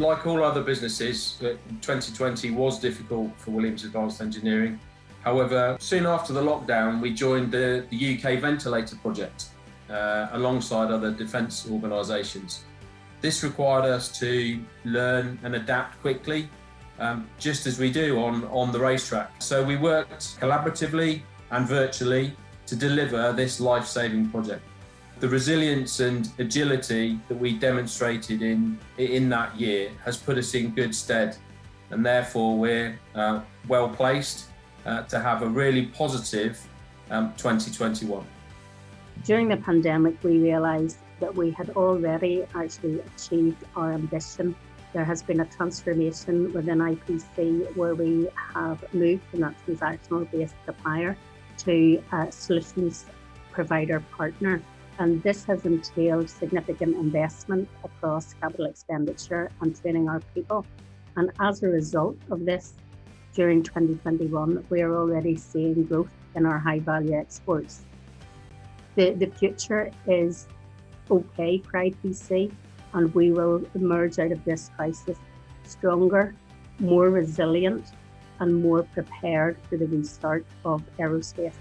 Like all other businesses, 2020 was difficult for Williams Advanced Engineering. However, soon after the lockdown, we joined the UK ventilator project alongside other defence organisations. This required us to learn and adapt quickly, just as we do on the racetrack. So we worked collaboratively and virtually to deliver this life-saving project. The resilience and agility that we demonstrated in that year has put us in good stead, and therefore we're well placed to have a really positive 2021. During the pandemic, we realised that we had already actually achieved our ambition. There has been a transformation within IPC where we have moved from that transactional-based supplier to a solutions provider partner. And this has entailed significant investment across capital expenditure and training our people. And as a result of this, during 2021, we are already seeing growth in our high-value exports. The future is okay for IPC, and we will emerge out of this crisis stronger, more resilient, and more prepared for the restart of aerospace.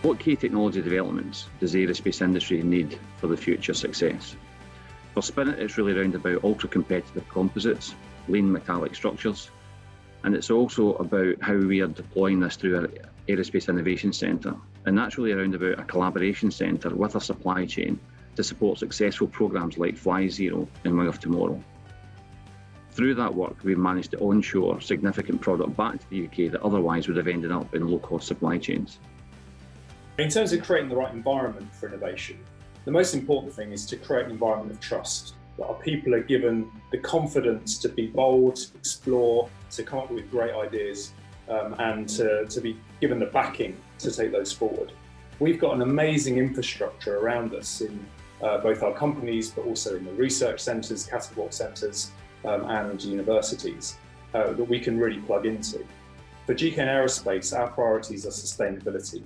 What key technology developments does the aerospace industry need for the future success? For Spirit, it's really around about ultra-competitive composites, lean metallic structures, and it's also about how we are deploying this through our Aerospace Innovation Centre, and that's really around about a collaboration centre with our supply chain to support successful programmes like Fly Zero and Wing of Tomorrow. Through that work, we've managed to onshore significant product back to the UK that otherwise would have ended up in low-cost supply chains. In terms of creating the right environment for innovation, the most important thing is to create an environment of trust, that our people are given the confidence to be bold, explore, to come up with great ideas, and to be given the backing to take those forward. We've got an amazing infrastructure around us in both our companies, but also in the research centres, catapult centres, and universities that we can really plug into. For GKN Aerospace, our priorities are sustainability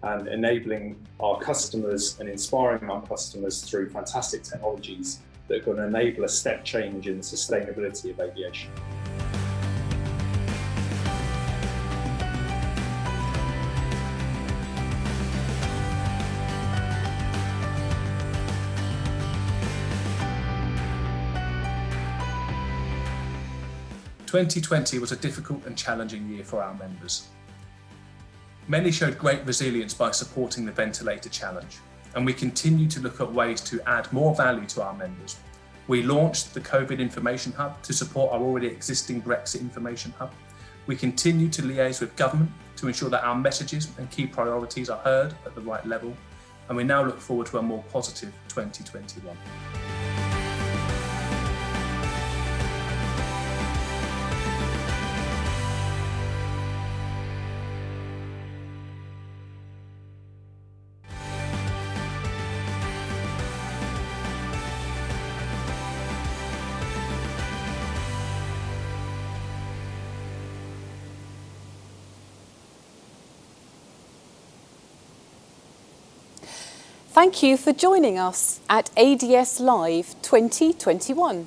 and enabling our customers and inspiring our customers through fantastic technologies that are going to enable a step change in sustainability of aviation. "2020 was a difficult and challenging year for our members. Many showed great resilience by supporting the ventilator challenge, and we continue to look at ways to add more value to our members. We launched the COVID Information Hub to support our already existing Brexit Information Hub. We continue to liaise with government to ensure that our messages and key priorities are heard at the right level, and we now look forward to a more positive 2021. Thank you for joining us at ADS Live 2021.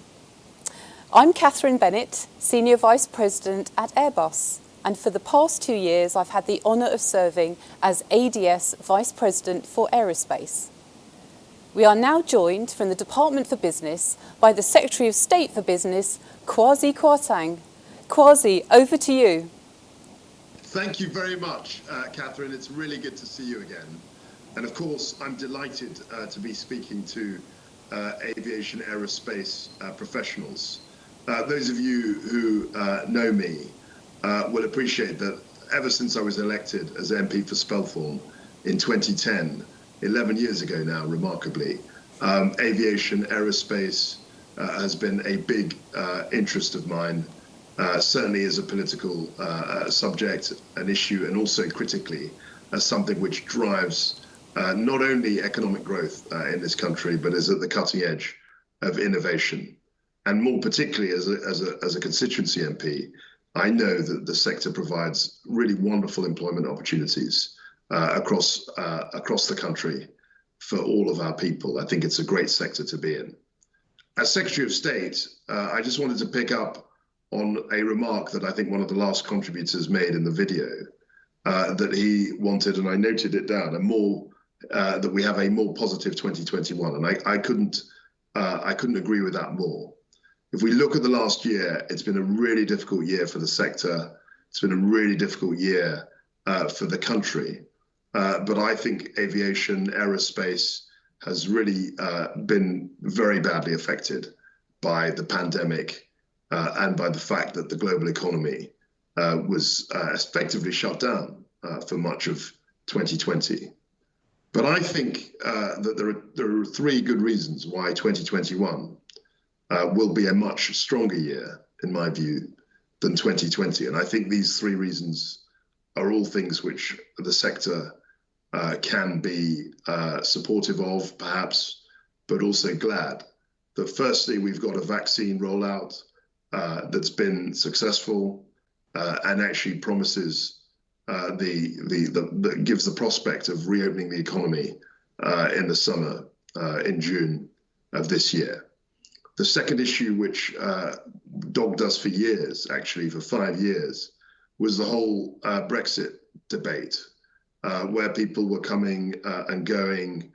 I'm Katherine Bennett, Senior Vice President at Airbus, and for the past 2 years I've had the honour of serving as ADS Vice President for Aerospace. We are now joined from the Department for Business by the Secretary of State for Business, Kwasi Kwarteng. Kwasi, over to you. Thank you very much, Katherine. It's really good to see you again. And of course, I'm delighted to be speaking to aviation aerospace professionals. Those of you who know me will appreciate that ever since I was elected as MP for Spelthorne in 2010, 11 years ago now, remarkably, aviation aerospace has been a big interest of mine, certainly as a political subject, an issue, and also critically as something which drives not only economic growth in this country, but is at the cutting edge of innovation. And more particularly as a constituency MP, I know that the sector provides really wonderful employment opportunities across the country for all of our people. I think it's a great sector to be in. As Secretary of State, I just wanted to pick up on a remark that I think one of the last contributors made in the video, that he wanted, and I noted it down, that we have a more positive 2021, and I couldn't agree with that more. If we look at the last year, it's been a really difficult year for the sector. It's been a really difficult year for the country. But I think aviation, aerospace has really been very badly affected by the pandemic and by the fact that the global economy was effectively shut down for much of 2020. But I think that there are three good reasons why 2021 will be a much stronger year, in my view, than 2020. And I think these three reasons are all things which the sector can be supportive of, perhaps, but also glad that firstly, we've got a vaccine rollout that's been successful and actually promises that gives the prospect of reopening the economy in the summer, in June of this year. The second issue, which dogged us for years, actually for 5 years, was the whole Brexit debate, where people were coming and going.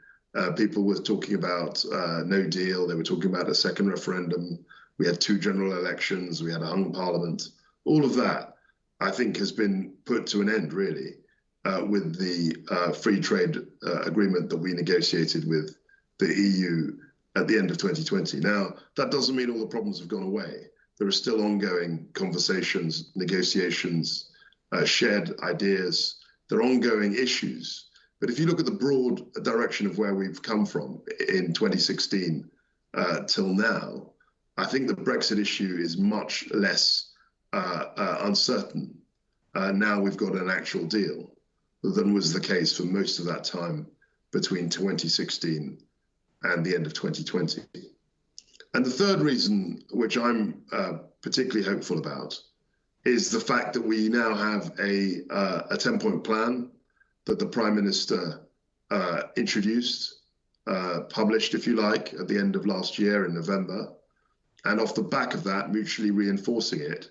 People were talking about no deal. They were talking about a second referendum. We had 2 general elections. We had a hung parliament. All of that, I think, has been put to an end, really, with the free trade agreement that we negotiated with the EU at the end of 2020. Now, that doesn't mean all the problems have gone away. There are still ongoing conversations, negotiations, shared ideas. There are ongoing issues. But if you look at the broad direction of where we've come from in 2016 till now, I think the Brexit issue is much less uncertain. Now we've got an actual deal than was the case for most of that time between 2016 and the end of 2020. And the third reason, which I'm particularly hopeful about, is the fact that we now have a 10-point plan that the Prime Minister introduced, published, if you like, at the end of last year in November. And off the back of that, mutually reinforcing it,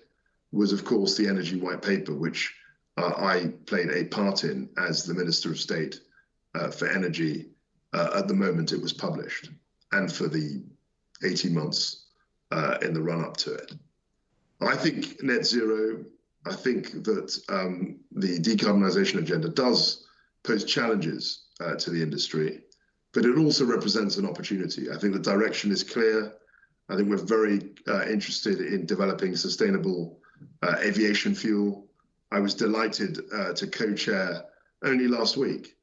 was, of course, the Energy White Paper, which I played a part in as the Minister of State for Energy at the moment it was published, and for the 18 months in the run-up to it. I think net zero, I think that the decarbonisation agenda does pose challenges to the industry, but it also represents an opportunity. I think the direction is clear. I think we're very interested in developing sustainable aviation fuel. I was delighted to co-chair only last week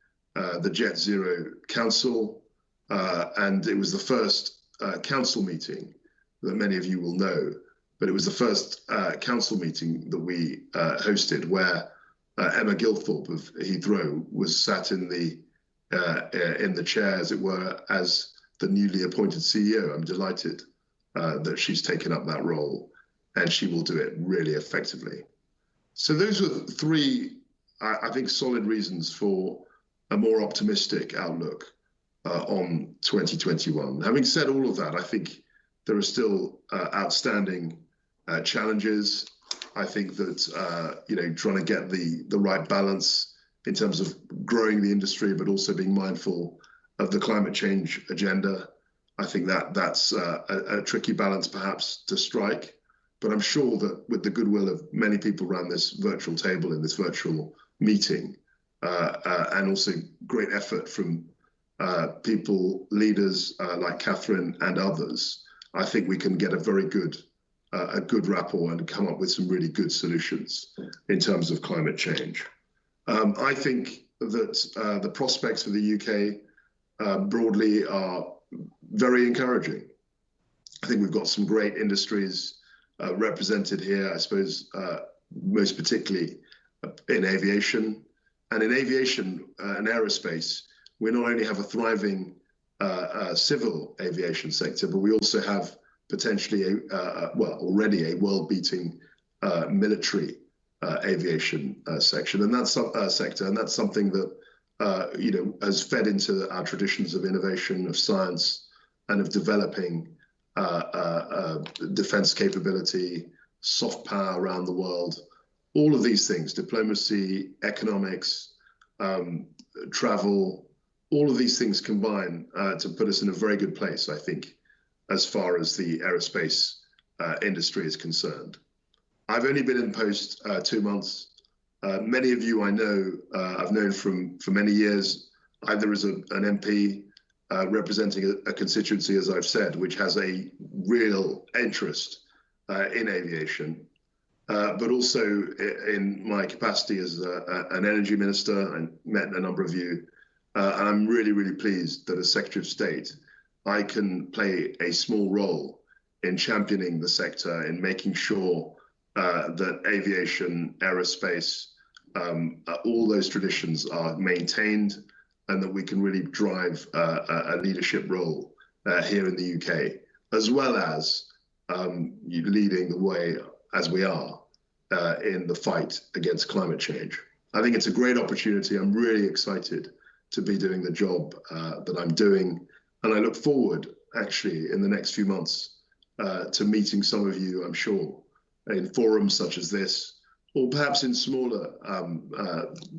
the Jet Zero Council, and it was the first council meeting that many of you will know, but it was the first council meeting that we hosted where Emma Gilthorpe of Heathrow was sat in the chair, as it were, as the newly appointed CEO. I'm delighted that she's taken up that role, and she will do it really effectively. So those are 3, I think, solid reasons for a more optimistic outlook on 2021. Having said all of that, I think there are still outstanding challenges. I think that trying to get the right balance in terms of growing the industry, but also being mindful of the climate change agenda. I think that's a tricky balance perhaps to strike. But I'm sure that with the goodwill of many people around this virtual table in this virtual meeting, and also great effort from people, leaders like Katherine and others, I think we can get a very good rapport and come up with some really good solutions in terms of climate change. I think that the prospects for the UK broadly are very encouraging. I think we've got some great industries represented here, I suppose, most particularly in aviation. And in aviation and aerospace, we not only have a thriving civil aviation sector, but we also have potentially, already a world-beating military aviation section, and that's sector, and that's something that has fed into our traditions of innovation, of science, and of developing defense capability, soft power around the world. All of these things, diplomacy, economics, travel, all of these things combine to put us in a very good place, I think, as far as the aerospace industry is concerned. I've only been in post 2 months. Many of you I know, I've known for many years, either as an MP representing a constituency, as I've said, which has a real interest in aviation, but also in my capacity as an energy minister. I met a number of you, and I'm really, really pleased that as Secretary of State, I can play a small role in championing the sector, in making sure that aviation, aerospace, all those traditions are maintained, and that we can really drive a leadership role here in the UK, as well as leading the way, as we are, in the fight against climate change. I think it's a great opportunity. I'm really excited to be doing the job that I'm doing. And I look forward, actually, in the next few months, to meeting some of you, I'm sure, in forums such as this, or perhaps in smaller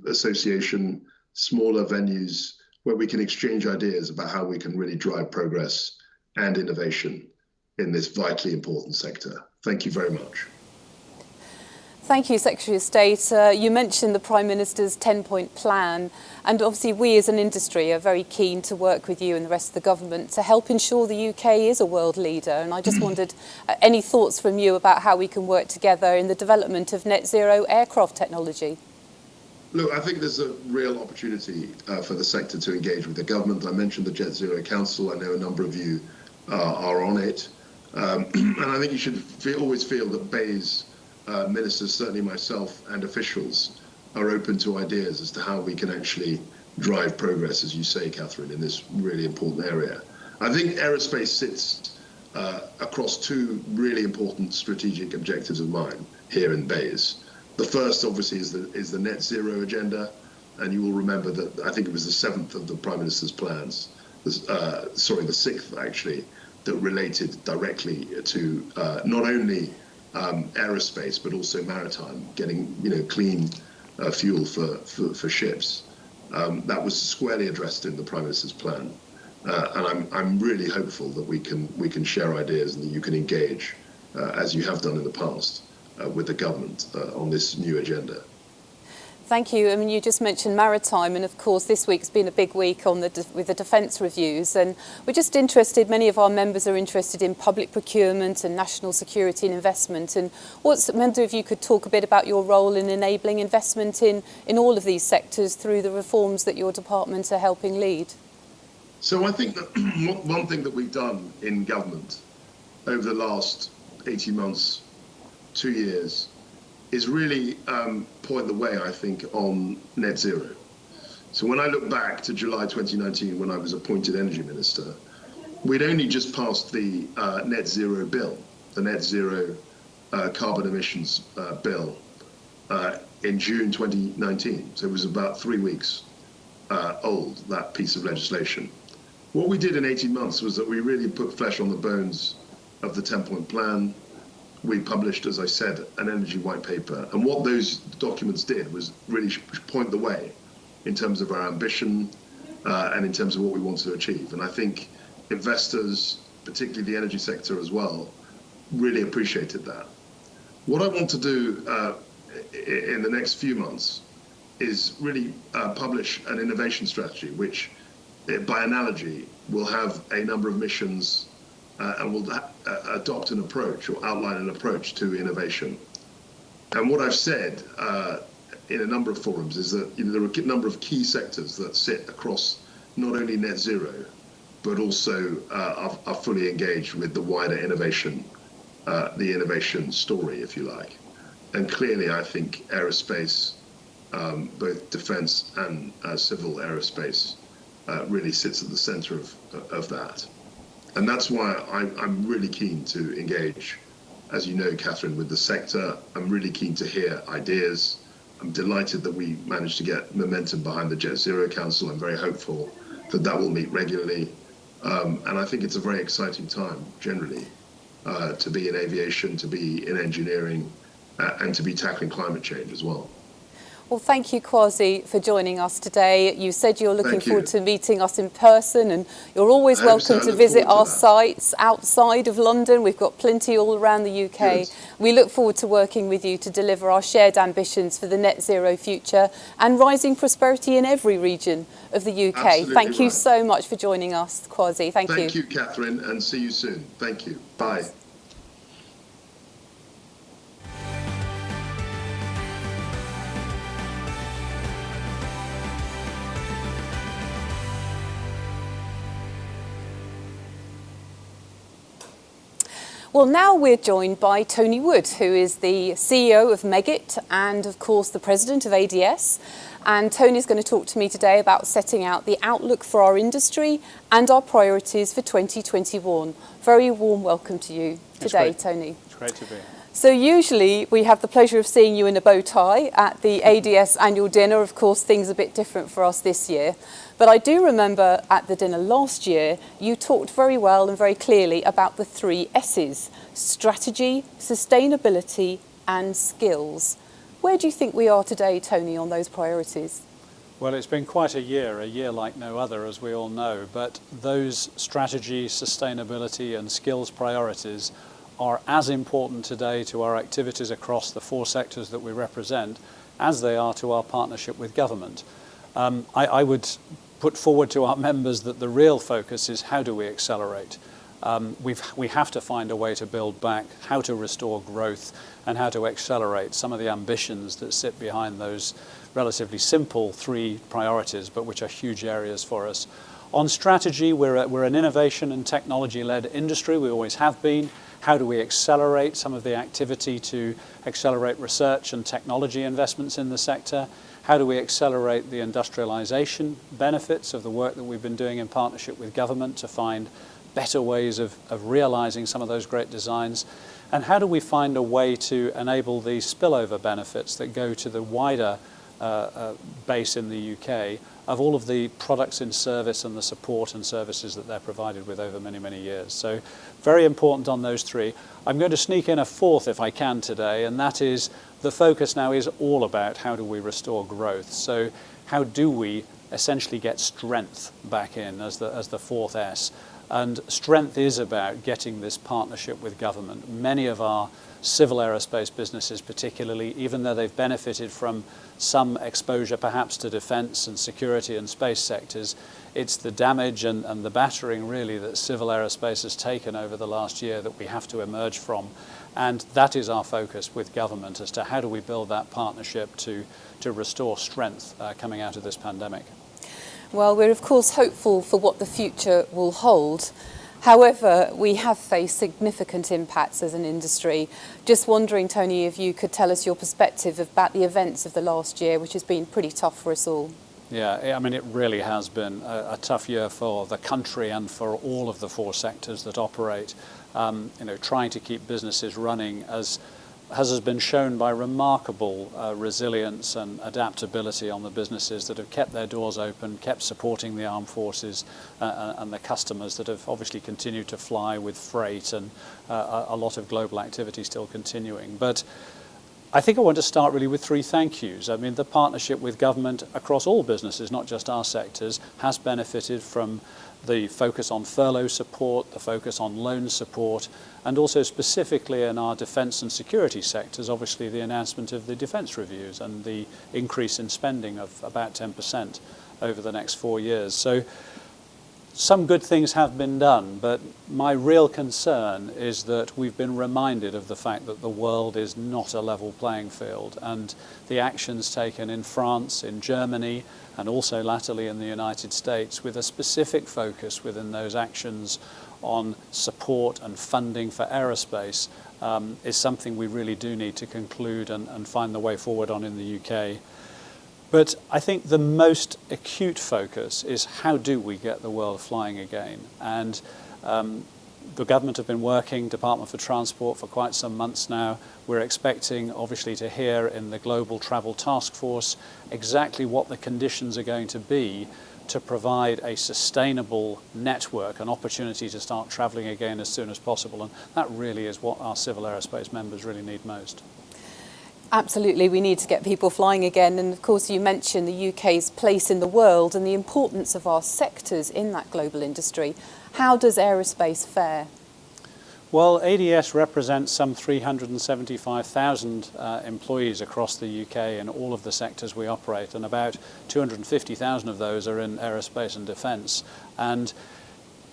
association, smaller venues, where we can exchange ideas about how we can really drive progress and innovation in this vitally important sector. Thank you very much. Thank you, Secretary of State. You mentioned the Prime Minister's 10-point plan, and obviously we as an industry are very keen to work with you and the rest of the government to help ensure the UK is a world leader. And I just wondered, any thoughts from you about how we can work together in the development of net zero aircraft technology? Look, I think there's a real opportunity for the sector to engage with the government. I mentioned the Jet Zero Council. I know a number of you are on it. And I think you should always feel that BEIS ministers, certainly myself, and officials are open to ideas as to how we can actually drive progress, as you say, Catherine, in this really important area. I think aerospace sits across two really important strategic objectives of mine here in BEIS. The first, obviously, is the net zero agenda, and you will remember that I think it was the 7th of the Prime Minister's plans, the 6th actually, that related directly to not only aerospace but also maritime, getting clean fuel for ships. That was squarely addressed in the Prime Minister's plan, and I'm really hopeful that we can share ideas and that you can engage, as you have done in the past, with the government on this new agenda. Thank you. I mean, you just mentioned maritime, and of course this week's been a big week on with the defence reviews, and we're just interested, many of our members are interested in public procurement and national security and investment, and wonder if you could talk a bit about your role in enabling investment in all of these sectors through the reforms that your department are helping lead. So I think that one thing that we've done in government over the last 18 months, 2 years, is really point the way, I think, on net zero. So when I look back to July 2019, when I was appointed Energy Minister, we'd only just passed the net zero bill, the net zero carbon emissions bill in June 2019. So it was about 3 weeks old, that piece of legislation. What we did in 18 months was that we really put flesh on the bones of the 10-point plan. We published, as I said, an energy white paper. And what those documents did was really point the way in terms of our ambition and in terms of what we want to achieve. And I think investors, particularly the energy sector as well, really appreciated that. What I want to do in the next few months is really publish an innovation strategy, which, by analogy, will have a number of missions and will adopt an approach or outline an approach to innovation. And what I've said in a number of forums is that there are a number of key sectors that sit across not only net zero, but also are fully engaged with the wider innovation, the innovation story, if you like. And clearly, I think aerospace, both defense and civil aerospace, really sits at the center of that. And that's why I'm really keen to engage, as you know, Catherine, with the sector. I'm really keen to hear ideas. I'm delighted that we managed to get momentum behind the Jet Zero Council. I'm very hopeful that that will meet regularly. And I think it's a very exciting time, generally, to be in aviation, to be in engineering, and to be tackling climate change as well. Well, thank you, Kwasi, for joining us today. You said you're looking forward to meeting us in person, and you're always welcome to visit our sites outside of London. We've got plenty all around the UK. Good. We look forward to working with you to deliver our shared ambitions for the net zero future and rising prosperity in every region of the UK. Absolutely thank you right. so much for joining us, Kwasi. Thank you. Thank you, Catherine, and see you soon. Thank you. Bye. Well, now we're joined by Tony Wood, who is the CEO of Meggitt and, of course, the president of ADS. And Tony's going to talk to me today about setting out the outlook for our industry and our priorities for 2021. Very warm welcome to you today, Tony. It's great to be here. So usually we have the pleasure of seeing you in a bow tie at the ADS annual dinner. Of course, things are a bit different for us this year. But I do remember at the dinner last year, you talked very well and very clearly about the 3 S's: strategy, sustainability and skills. Where do you think we are today, Tony, on those priorities? Well, it's been quite a year like no other, as we all know. But those strategy, sustainability and skills priorities are as important today to our activities across the 4 sectors that we represent as they are to our partnership with government. I would put forward to our members that the real focus is how do we accelerate. We have to find a way to build back, how to restore growth and how to accelerate some of the ambitions that sit behind those relatively simple 3 priorities, but which are huge areas for us. On strategy, we're an innovation and technology-led industry. We always have been. How do we accelerate some of the activity to accelerate research and technology investments in the sector? How do we accelerate the industrialization benefits of the work that we've been doing in partnership with government to find better ways of realizing some of those great designs? And how do we find a way to enable the spillover benefits that go to the wider base in the UK of all of the products in service and the support and services that they're provided with over many, many years. So very important on those 3. I'm going to sneak in a 4th if I can today, and that is the focus now is all about how do we restore growth. So how do we essentially get strength back in as the 4th S? And strength is about getting this partnership with government. Many of our civil aerospace businesses particularly, even though they've benefited from some exposure perhaps to defence and security and space sectors, it's the damage and the battering really that civil aerospace has taken over the last year that we have to emerge from. And that is our focus with government as to how do we build that partnership to restore strength coming out of this pandemic. Well, we're of course hopeful for what the future will hold. However, we have faced significant impacts as an industry. Just wondering, Tony, if you could tell us your perspective about the events of the last year, which has been pretty tough for us all. Yeah, I mean, it really has been a tough year for the country and for all of the 4 sectors that operate. Trying to keep businesses running as has been shown by remarkable resilience and adaptability on the businesses that have kept their doors open, kept supporting the armed forces and the customers that have obviously continued to fly with freight and a lot of global activity still continuing. But I think I want to start really with 3 thank yous. I mean, the partnership with government across all businesses, not just our sectors, has benefited from the focus on furlough support, the focus on loan support, and also specifically in our defence and security sectors, obviously the announcement of the defence reviews and the increase in spending of about 10% over the next 4 years. So some good things have been done, but my real concern is that we've been reminded of the fact that the world is not a level playing field, and the actions taken in France, in Germany, and also latterly in the United States, with a specific focus within those actions on support and funding for aerospace, is something we really do need to conclude and find the way forward on in the UK. But I think the most acute focus is how do we get the world flying again? And the government have been working, Department for Transport, for quite some months now. We're expecting, obviously, to hear in the Global Travel Task Force exactly what the conditions are going to be to provide a sustainable network, an opportunity to start travelling again as soon as possible. And that really is what our civil aerospace members really need most. Absolutely, we need to get people flying again. And of course, you mentioned the UK's place in the world and the importance of our sectors in that global industry. How does aerospace fare? Well, ADS represents some 375,000 employees across the UK in all of the sectors we operate, and about 250,000 of those are in aerospace and defence. And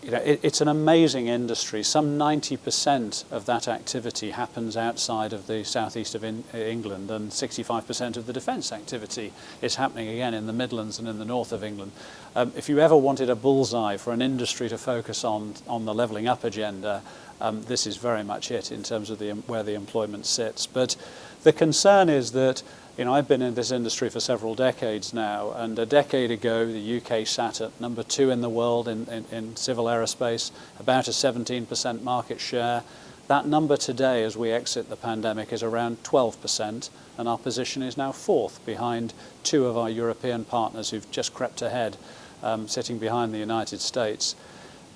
it's an amazing industry. Some 90% of that activity happens outside of the southeast of England, and 65% of the defence activity is happening again in the Midlands and in the north of England. If you ever wanted a bullseye for an industry to focus on the levelling up agenda, this is very much it in terms of where the employment sits. But the concern is that I've been in this industry for several decades now, and a decade ago the UK sat at number 2 in the world in civil aerospace, about a 17% market share. That number today, as we exit the pandemic, is around 12%, and our position is now 4th, behind 2 of our European partners who've just crept ahead, sitting behind the United States.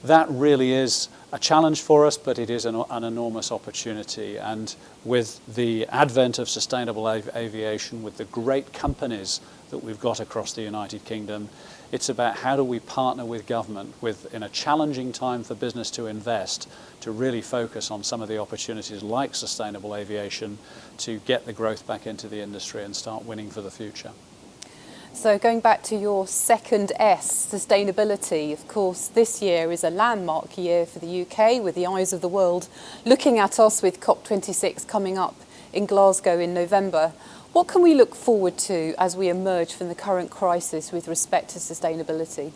That really is a challenge for us, but it is an enormous opportunity. And with the advent of sustainable aviation, with the great companies that we've got across the United Kingdom, it's about how do we partner with government in a challenging time for business to invest, to really focus on some of the opportunities like sustainable aviation to get the growth back into the industry and start winning for the future. So going back to your second S, sustainability, of course, this year is a landmark year for the UK, with the eyes of the world looking at us with COP26 coming up in Glasgow in November. What can we look forward to as we emerge from the current crisis with respect to sustainability?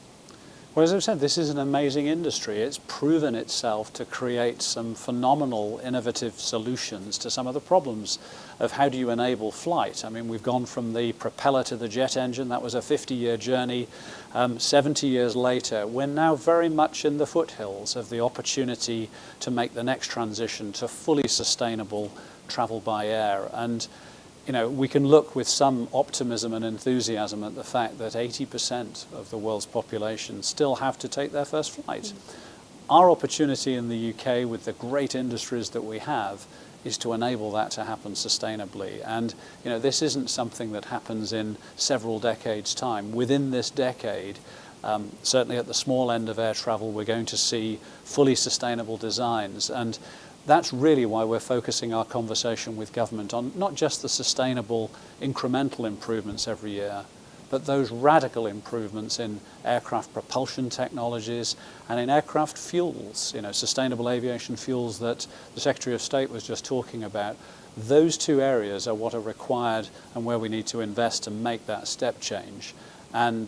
Well, as I've said, this is an amazing industry. It's proven itself to create some phenomenal innovative solutions to some of the problems of how do you enable flight. I mean, we've gone from the propeller to the jet engine. That was a 50-year journey. 70 years later, we're now very much in the foothills of the opportunity to make the next transition to fully sustainable travel by air. And we can look with some optimism and enthusiasm at the fact that 80% of the world's population still have to take their first flight. Our opportunity in the UK, with the great industries that we have, is to enable that to happen sustainably. And this isn't something that happens in several decades' time. Within this decade, certainly at the small end of air travel, we're going to see fully sustainable designs. And that's really why we're focusing our conversation with government on not just the sustainable incremental improvements every year, but those radical improvements in aircraft propulsion technologies and in aircraft fuels, sustainable aviation fuels that the Secretary of State was just talking about. Those 2 areas are what are required and where we need to invest to make that step change. And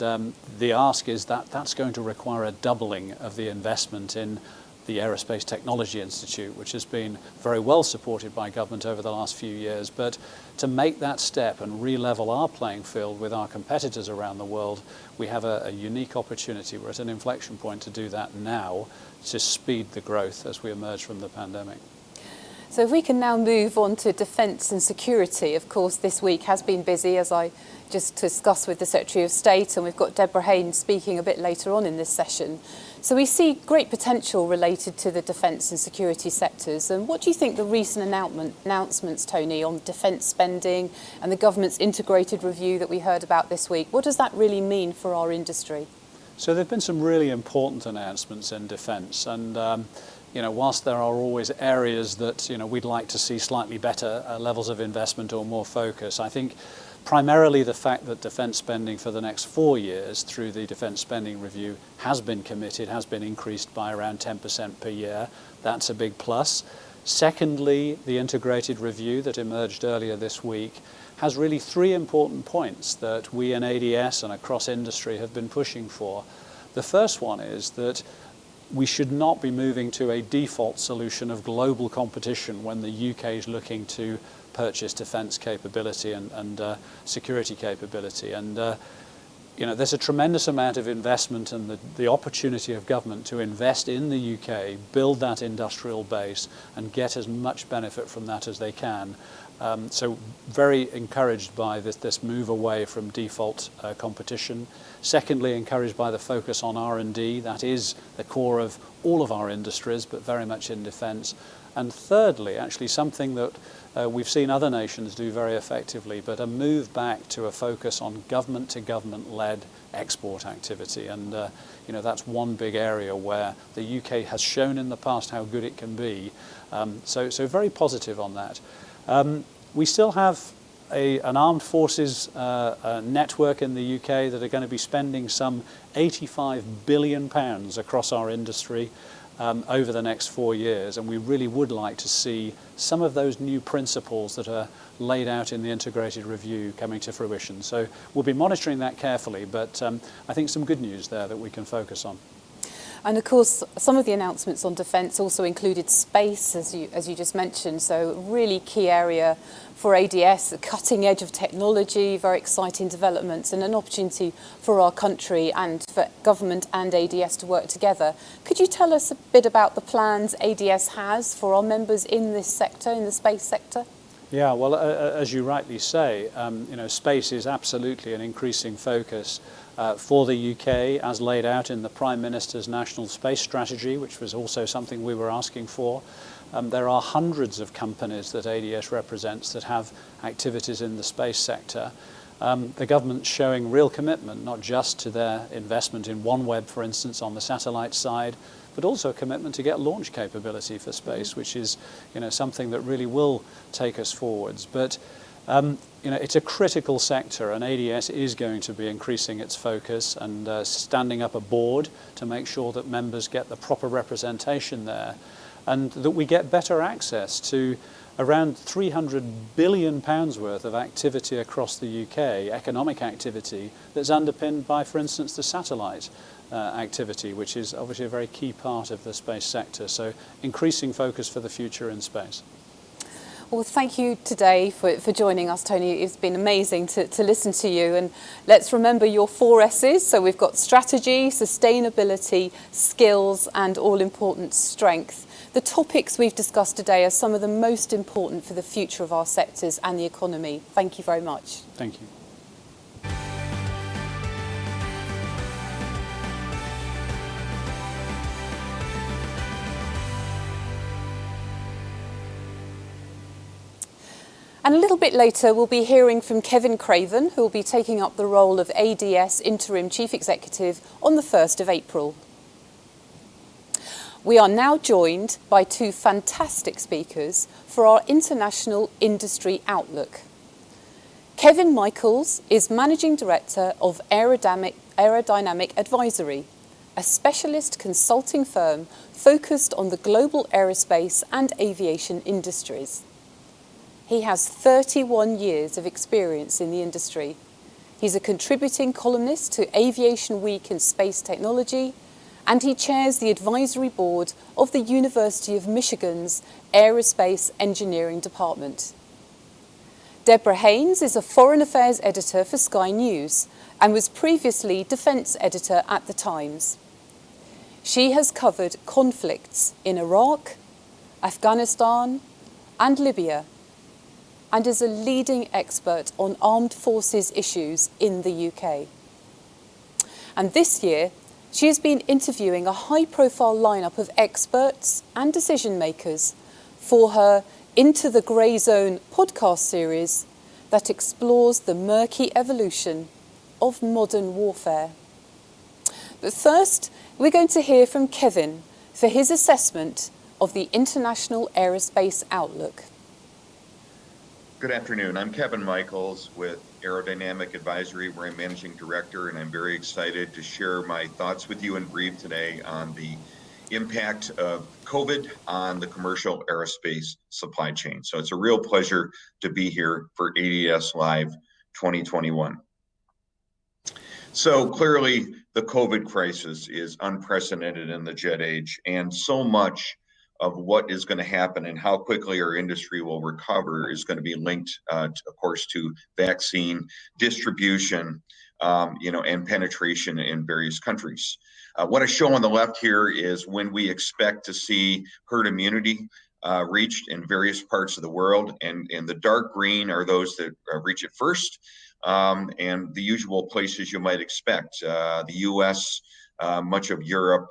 the ask is that that's going to require a doubling of the investment in the Aerospace Technology Institute, which has been very well supported by government over the last few years. But to make that step and re-level our playing field with our competitors around the world, we have a unique opportunity. We're at an inflection point to do that now, to speed the growth as we emerge from the pandemic. So if we can now move on to defence and security. Of course, this week has been busy, as I just discussed with the Secretary of State, and we've got Deborah Haynes speaking a bit later on in this session. So we see great potential related to the defence and security sectors. And what do you think the recent announcements, Tony, on defence spending and the government's integrated review that we heard about this week, what does that really mean for our industry? So there have been some really important announcements in defence, and whilst there are always areas that we'd like to see slightly better levels of investment or more focus, I think primarily the fact that defence spending for the next 4 years through the Defence Spending Review has been committed, has been increased by around 10% per year. That's a big plus. Secondly, the integrated review that emerged earlier this week has really 3 important points that we in ADS and across industry have been pushing for. The first one is that we should not be moving to a default solution of global competition when the UK is looking to purchase defence capability and security capability. And there's a tremendous amount of investment and the opportunity of government to invest in the UK, build that industrial base and get as much benefit from that as they can. So very encouraged by this move away from default competition. Secondly, encouraged by the focus on R&D. That is the core of all of our industries, but very much in defence. And thirdly, actually something that we've seen other nations do very effectively, but a move back to a focus on government-to-government-led export activity. And that's one big area where the UK has shown in the past how good it can be. So very positive on that. We still have an armed forces network in the UK that are going to be spending some £85 billion across our industry over the next 4 years, and we really would like to see some of those new principles that are laid out in the integrated review coming to fruition. So we'll be monitoring that carefully, but I think some good news there that we can focus on. And of course, some of the announcements on defence also included space, as you just mentioned. So really key area for ADS, a cutting edge of technology, very exciting developments, and an opportunity for our country and for government and ADS to work together. Could you tell us a bit about the plans ADS has for our members in this sector, in the space sector? Yeah, well, as you rightly say, space is absolutely an increasing focus for the UK, as laid out in the Prime Minister's National Space Strategy, which was also something we were asking for. There are hundreds of companies that ADS represents that have activities in the space sector. The government's showing real commitment, not just to their investment in OneWeb, for instance, on the satellite side, but also a commitment to get launch capability for space, which is something that really will take us forwards. But it's a critical sector, and ADS is going to be increasing its focus and standing up a board to make sure that members get the proper representation there, and that we get better access to around £300 billion worth of activity across the UK, economic activity, that's underpinned by, for instance, the satellite activity, which is obviously a very key part of the space sector. So increasing focus for the future in space. Well, thank you today for joining us, Tony. It's been amazing to listen to you. And let's remember your 4 S's. So we've got strategy, sustainability, skills, and all-important strength. The topics we've discussed today are some of the most important for the future of our sectors and the economy. Thank you very much. Thank you. And a little bit later, we'll be hearing from Kevin Craven, who will be taking up the role of ADS Interim Chief Executive on the 1st of April. We are now joined by 2 fantastic speakers for our International Industry Outlook. Kevin Michaels is Managing Director of AeroDynamic Advisory, a specialist consulting firm focused on the global aerospace and aviation industries. He has 31 years of experience in the industry. He's a contributing columnist to Aviation Week and Space Technology, and he chairs the advisory board of the University of Michigan's Aerospace Engineering Department. Deborah Haynes is a foreign affairs editor for Sky News and was previously defence editor at The Times. She has covered conflicts in Iraq, Afghanistan, and Libya, and is a leading expert on armed forces issues in the UK. And this year, she has been interviewing a high-profile lineup of experts and decision-makers for her Into the Grey Zone podcast series that explores the murky evolution of modern warfare. But first, we're going to hear from Kevin for his assessment of the International Aerospace Outlook. Good afternoon. I'm Kevin Michaels with AeroDynamic Advisory, where I'm Managing Director, and I'm very excited to share my thoughts with you in brief today on the impact of COVID on the commercial aerospace supply chain. So it's a real pleasure to be here for ADS Live 2021. So clearly, the COVID crisis is unprecedented in the jet age, and so much of what is going to happen and how quickly our industry will recover is going to be linked, of course, to vaccine distribution, and penetration in various countries. What I show on the left here is when we expect to see herd immunity reached in various parts of the world, and the dark green are those that reach it first, and the usual places you might expect. The US, much of Europe,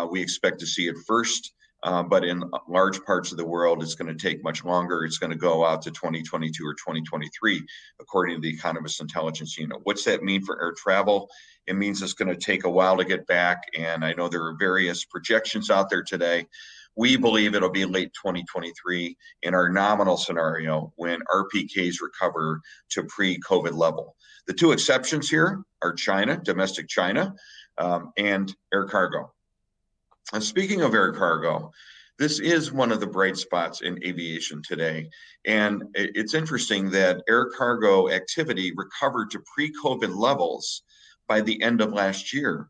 we expect to see it first. But in large parts of the world, it's going to take much longer. It's going to go out to 2022 or 2023, according to the Economist Intelligence Unit. What's that mean for air travel? It means it's going to take a while to get back. And I know there are various projections out there today. We believe it'll be late 2023 in our nominal scenario when RPKs recover to pre-COVID level. The two exceptions here are China, domestic China, and air cargo. And speaking of air cargo, this is one of the bright spots in aviation today. And it's interesting that air cargo activity recovered to pre-COVID levels by the end of last year.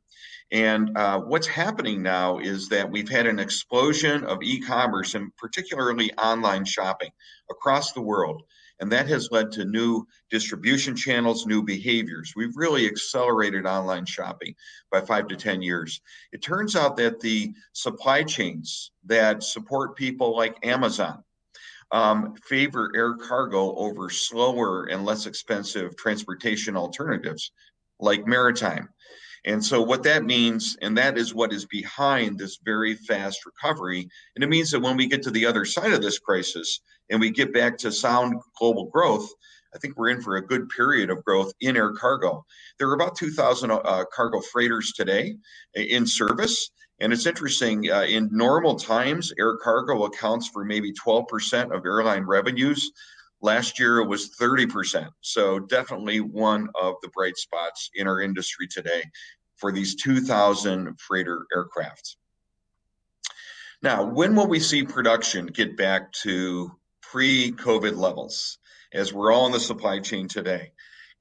And what's happening now is that we've had an explosion of e-commerce and particularly online shopping across the world. And that has led to new distribution channels, new behaviors. We've really accelerated online shopping by 5 to 10 years. It turns out that the supply chains that support people like Amazon favor air cargo over slower and less expensive transportation alternatives like maritime. And so what that means, and that is what is behind this very fast recovery, and it means that when we get to the other side of this crisis and we get back to sound global growth, I think we're in for a good period of growth in air cargo. There are about 2,000 cargo freighters today in service. And it's interesting, in normal times, air cargo accounts for maybe 12% of airline revenues. Last year, it was 30%. So definitely one of the bright spots in our industry today for these 2,000 freighter aircraft. Now, when will we see production get back to pre-COVID levels, as we're all in the supply chain today?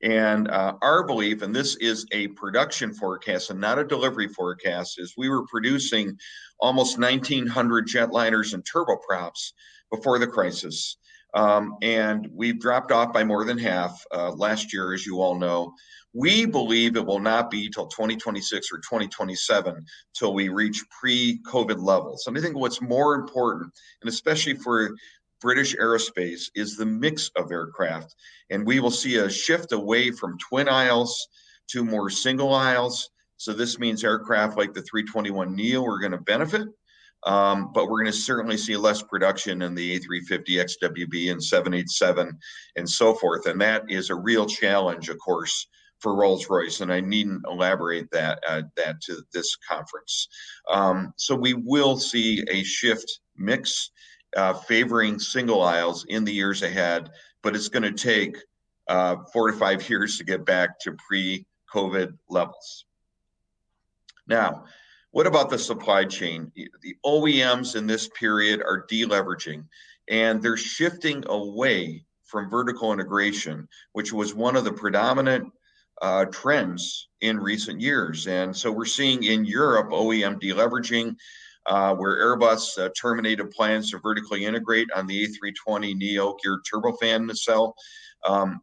And our belief, and this is a production forecast and not a delivery forecast, is we were producing almost 1,900 jetliners and turboprops before the crisis. And we've dropped off by more than half last year, as you all know. We believe it will not be till 2026 or 2027 till we reach pre-COVID levels. And I think what's more important, and especially for British aerospace, is the mix of aircraft. And we will see a shift away from twin aisles to more single aisles. So this means aircraft like the 321neo are going to benefit. But we're going to certainly see less production in the A350 XWB and 787 and so forth. And that is a real challenge, of course, for Rolls-Royce. And I needn't elaborate that to this conference. So we will see a shift mix favoring single aisles in the years ahead, but it's going to take 4 to 5 years to get back to pre-COVID levels. Now, what about the supply chain? The OEMs in this period are deleveraging, and they're shifting away from vertical integration, which was one of the predominant trends in recent years. And so we're seeing in Europe OEM deleveraging, where Airbus terminated plans to vertically integrate on the A320neo geared turbofan nacelle.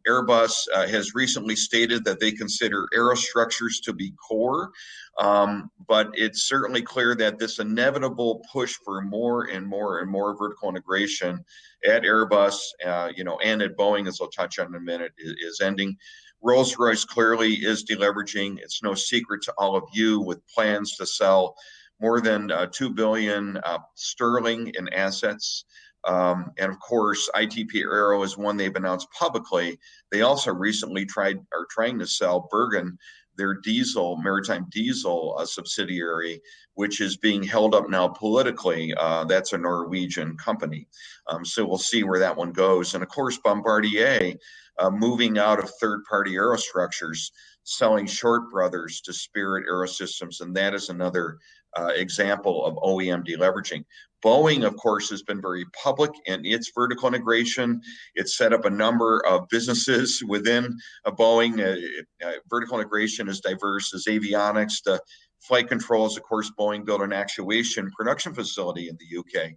Airbus has recently stated that they consider aerostructures to be core, but it's certainly clear that this inevitable push for more and more and more vertical integration at Airbus, and at Boeing, as I'll touch on in a minute, is ending. Rolls-Royce clearly is deleveraging. It's no secret to all of you, with plans to sell more than 2 billion sterling in assets. And of course, ITP Aero is one they've announced publicly. They also recently are trying to sell Bergen, their maritime diesel subsidiary, which is being held up now politically. That's a Norwegian company. So we'll see where that one goes. And of course, Bombardier moving out of third-party aerostructures, selling Short Brothers to Spirit Aerosystems, and that is another example of OEM deleveraging. Boeing, of course, has been very public in its vertical integration. It's set up a number of businesses within Boeing. Vertical integration is diverse as avionics to flight controls, of course, Boeing built an actuation production facility in the UK.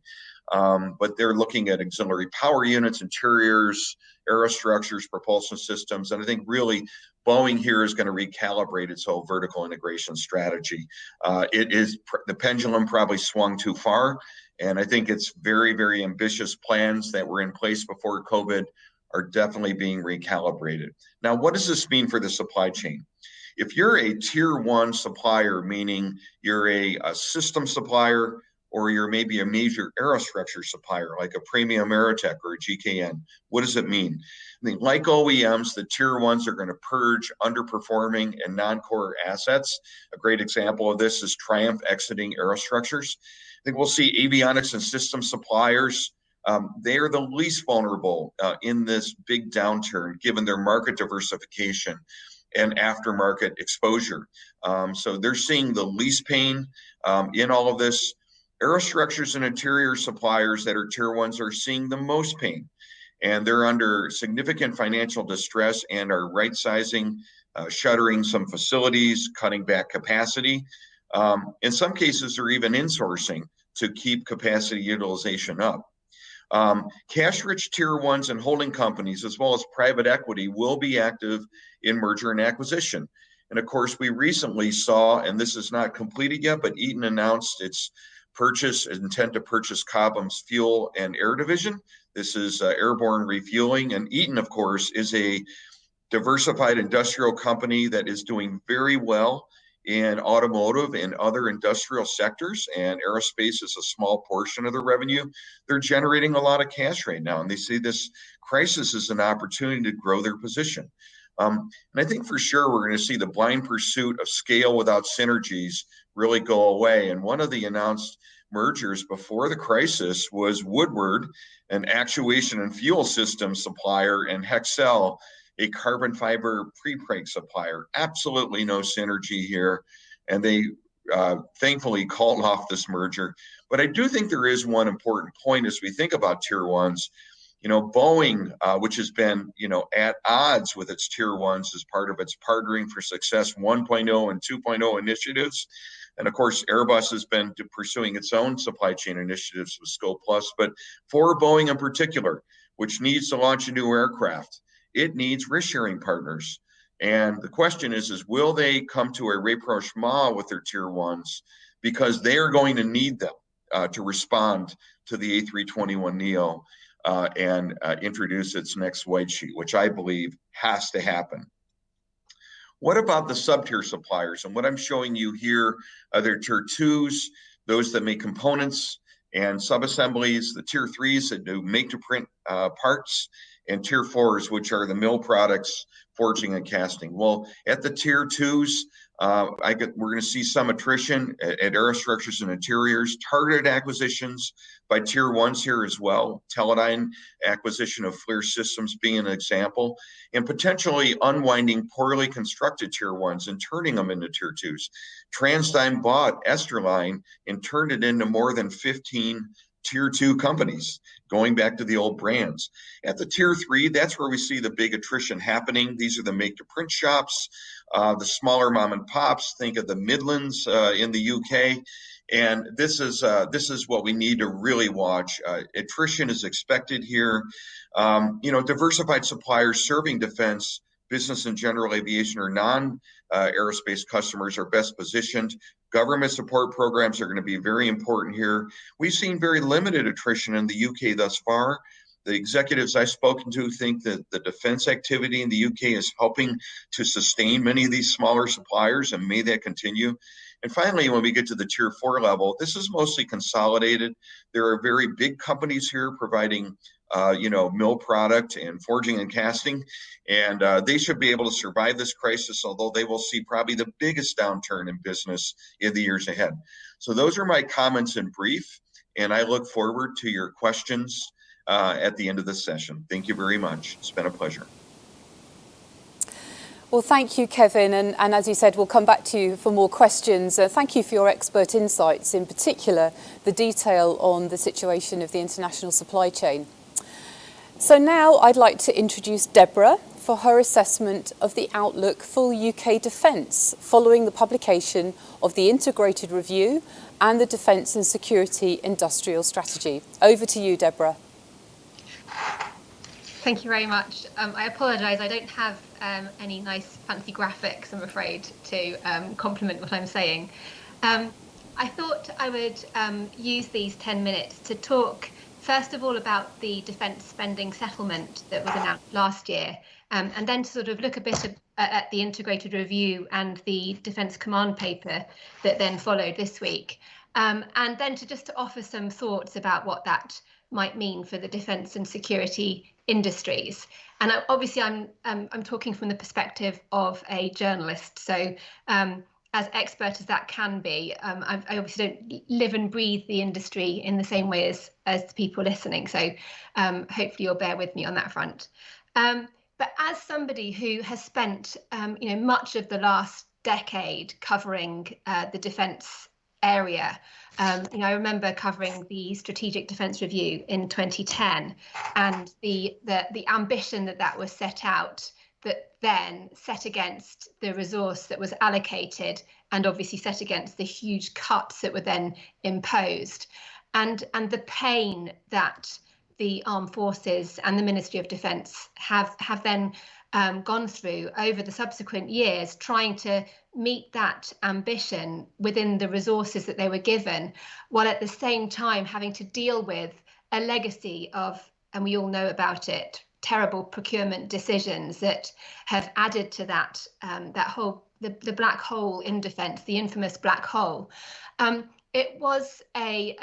But they're looking at auxiliary power units, interiors, aerostructures, propulsion systems. And I think really Boeing here is going to recalibrate its whole vertical integration strategy. The pendulum probably swung too far. And I think it's very, very ambitious plans that were in place before COVID are definitely being recalibrated. Now, what does this mean for the supply chain? If you're a tier one supplier, meaning you're a system supplier, or you're maybe a major aerostructure supplier like a Premium Aerotech or a GKN, what does it mean? I mean, like OEMs, the tier ones are going to purge underperforming and non-core assets. A great example of this is Triumph exiting aerostructures. I think we'll see avionics and system suppliers. They are the least vulnerable in this big downturn, given their market diversification and aftermarket exposure. So they're seeing the least pain in all of this. Aerostructures and interior suppliers that are tier ones are seeing the most pain, and they're under significant financial distress and are right-sizing, shuttering some facilities, cutting back capacity. In some cases, they're even insourcing to keep capacity utilization up. Cash-rich tier ones and holding companies, as well as private equity, will be active in merger and acquisition. And of course, we recently saw, and this is not completed yet, but Eaton announced its intent to purchase Cobham's Fuel and Air Division. This is airborne refueling. And Eaton, of course, is a diversified industrial company that is doing very well in automotive and other industrial sectors, and aerospace is a small portion of their revenue. They're generating a lot of cash right now, and they see this crisis as an opportunity to grow their position. And I think for sure we're going to see the blind pursuit of scale without synergies really go away. And one of the announced mergers before the crisis was Woodward, an actuation and fuel system supplier, and Hexcel, a carbon fiber prepreg supplier. Absolutely no synergy here. And they thankfully called off this merger. But I do think there is one important point as we think about tier ones. You know, Boeing, which has been, at odds with its tier ones as part of its Partnering for Success 1.0 and 2.0 initiatives. And of course, Airbus has been pursuing its own supply chain initiatives with Scope Plus. But for Boeing in particular, which needs to launch a new aircraft, it needs risk-sharing partners. And the question is will they come to a rapprochement with their tier ones, because they are going to need them to respond to the A321neo and introduce its next white sheet, which I believe has to happen. What about the sub-tier suppliers? And what I'm showing you here are their tier twos, those that make components and sub-assemblies, the tier threes that do make-to-print parts, and tier fours, which are the mill products, forging and casting. Well, at the tier twos, we're going to see some attrition at aerostructures and interiors, targeted acquisitions by tier ones here as well. Teledyne acquisition of FLIR Systems being an example, and potentially unwinding poorly constructed tier ones and turning them into tier twos. TransDigm bought Esterline and turned it into more than 15 tier two companies, going back to the old brands. At the tier three, that's where we see the big attrition happening. These are the make to print shops, the smaller mom and pops. Think of the Midlands in the UK. And this is what we need to really watch. Attrition is expected here. Diversified suppliers serving defense, business and general aviation, or non-aerospace customers are best positioned. Government support programs are going to be very important here. We've seen very limited attrition in the UK thus far. The executives I've spoken to think that the defense activity in the UK is helping to sustain many of these smaller suppliers, and may that continue. And finally, when we get to the tier four level, this is mostly consolidated. There are very big companies here providing mill product and forging and casting, and they should be able to survive this crisis, although they will see probably the biggest downturn in business in the years ahead. So those are my comments in brief, and I look forward to your questions at the end of this session. Thank you very much. It's been a pleasure. Well, thank you, Kevin. And as you said, we'll come back to you for more questions. Thank you for your expert insights, in particular, the detail on the situation of the international supply chain. So now I'd like to introduce Deborah for her assessment of the outlook for UK defence following the publication of the Integrated Review and the Defence and Security Industrial Strategy. Over to you, Deborah. Thank you very much. I apologise, I don't have any nice fancy graphics, I'm afraid, to complement what I'm saying. I thought I would use these 10 minutes to talk first of all about the defence spending settlement that was announced last year, and then to sort of look a bit at the Integrated Review and the Defence Command Paper that then followed this week, and then to offer some thoughts about what that might mean for the defence and security industries. And obviously I'm talking from the perspective of a journalist, so as expert as that can be, I obviously don't live and breathe the industry in the same way as the people listening. So hopefully you'll bear with me on that front. But as somebody who has spent much of the last decade covering the defence area, I remember covering the Strategic Defence Review in 2010 and the ambition that was set out, that then set against the resource that was allocated and obviously set against the huge cuts that were then imposed, and the pain that the armed forces and the Ministry of Defence have then gone through over the subsequent years, trying to meet that ambition within the resources that they were given, while at the same time having to deal with a legacy of, and we all know about it, terrible procurement decisions that have added to that the black hole in defence, the infamous black hole. It was a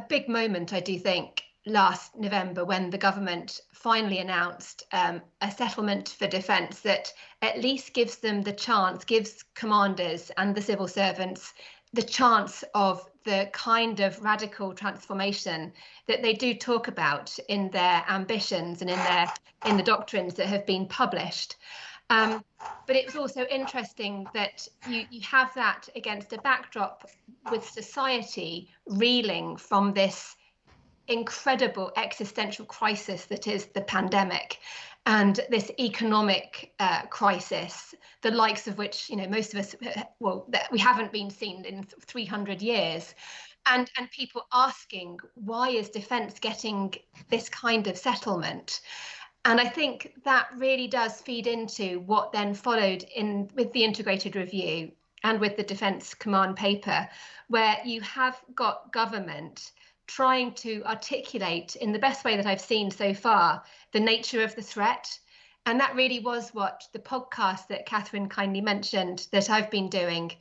big moment, I do think, last November when the government finally announced a settlement for defence that at least gives them the chance, gives commanders and the civil servants the chance of the kind of radical transformation that they do talk about in their ambitions and in the doctrines that have been published. But it was also interesting that you have that against a backdrop with society reeling from this incredible existential crisis that is the pandemic, and this economic crisis, the likes of which most of us, that we haven't been seen in 300 years, and people asking, why is defence getting this kind of settlement? And I think that really does feed into what then followed with the Integrated Review and with the Defence Command Paper, where you have got government trying to articulate in the best way that I've seen so far the nature of the threat. And that really was what the podcast that Katherine kindly mentioned that I've been doing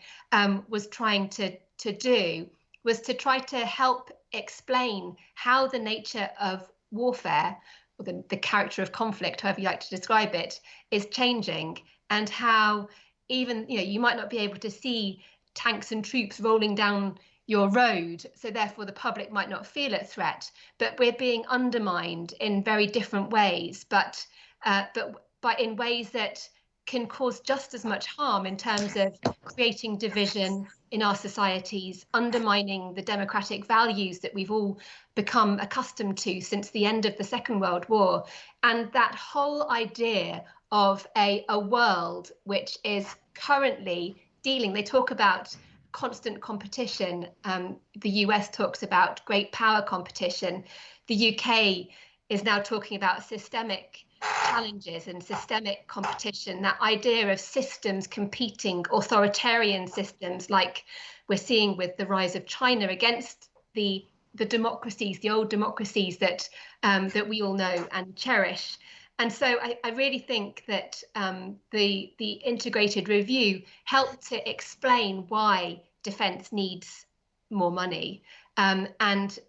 was trying to do, was to try to help explain how the nature of warfare, or the character of conflict, however you like to describe it, is changing, and how even you might not be able to see tanks and troops rolling down your road, so therefore the public might not feel a threat, but we're being undermined in very different ways, but in ways that can cause just as much harm in terms of creating division in our societies, undermining the democratic values that we've all become accustomed to since the end of the Second World War. And that whole idea of a world which is currently dealing, they talk about constant competition. The US talks about great power competition. The UK is now talking about systemic challenges and systemic competition, that idea of systems competing, authoritarian systems like we're seeing with the rise of China against the democracies, the old democracies that we all know and cherish. And so I really think that the Integrated Review helped to explain why defence needs more money. And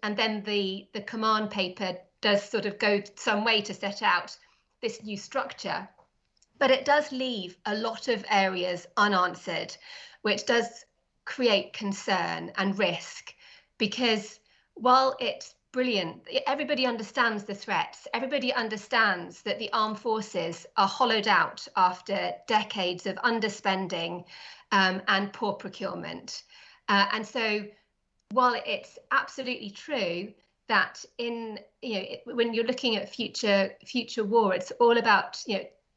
then the command paper does sort of go some way to set out this new structure. But it does leave a lot of areas unanswered, which does create concern and risk, because while it's brilliant, everybody understands the threats, everybody understands that the armed forces are hollowed out after decades of underspending and poor procurement. And so while it's absolutely true that when you're looking at future war, it's all about